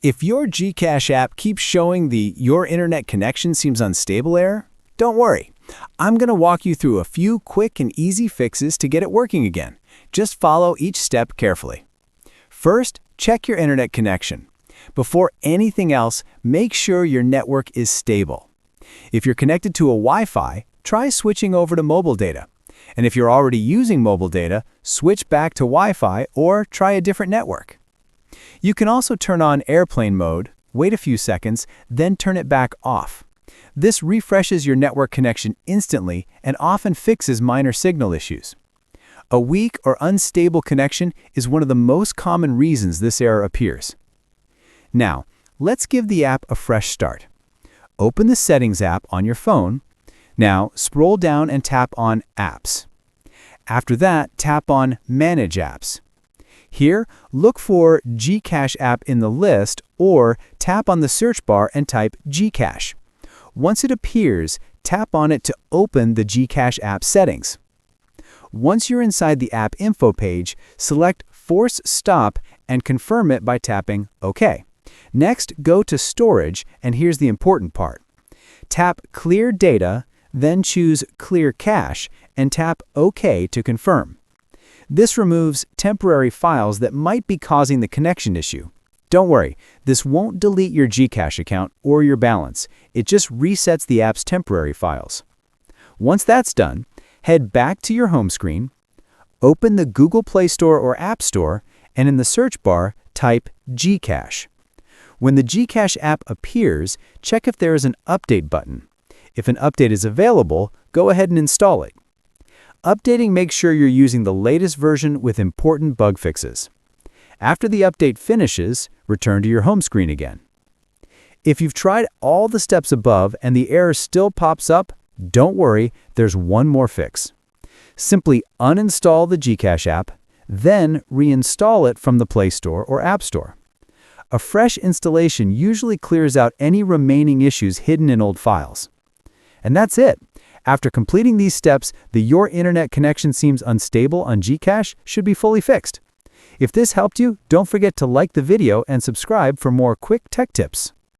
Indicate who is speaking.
Speaker 1: If your GCash app keeps showing the "Your internet connection seems unstable" error, don't worry. I'm going to walk you through a few quick and easy fixes to get it working again. Just follow each step carefully. First, check your internet connection. Before anything else, make sure your network is stable. If you're connected to a Wi-Fi, try switching over to mobile data. And if you're already using mobile data, switch back to Wi-Fi or try a different network. You can also turn on airplane mode, wait a few seconds, then turn it back off. This refreshes your network connection instantly and often fixes minor signal issues. A weak or unstable connection is one of the most common reasons this error appears. Now, let's give the app a fresh start. Open the Settings app on your phone. Now, scroll down and tap on Apps. After that, tap on Manage Apps. Here, look for GCash app in the list or tap on the search bar and type GCash. Once it appears, tap on it to open the GCash app settings. Once you're inside the app info page, select Force Stop and confirm it by tapping OK. Next, go to Storage, and here's the important part. Tap Clear Data, then choose Clear Cache, and tap OK to confirm. This removes temporary files that might be causing the connection issue. Don't worry, this won't delete your GCash account or your balance. It just resets the app's temporary files. Once that's done, head back to your home screen, open the Google Play Store or App Store, and in the search bar, type GCash. When the GCash app appears, check if there is an Update button. If an update is available, go ahead and install it. Updating makes sure you're using the latest version with important bug fixes. After the update finishes, return to your home screen again. If you've tried all the steps above and the error still pops up, don't worry, there's one more fix. Simply uninstall the GCash app, then reinstall it from the Play Store or App Store. A fresh installation usually clears out any remaining issues hidden in old files. And that's it. After completing these steps, the "Your internet connection seems unstable" on GCash should be fully fixed. If this helped you, don't forget to like the video and subscribe for more quick tech tips.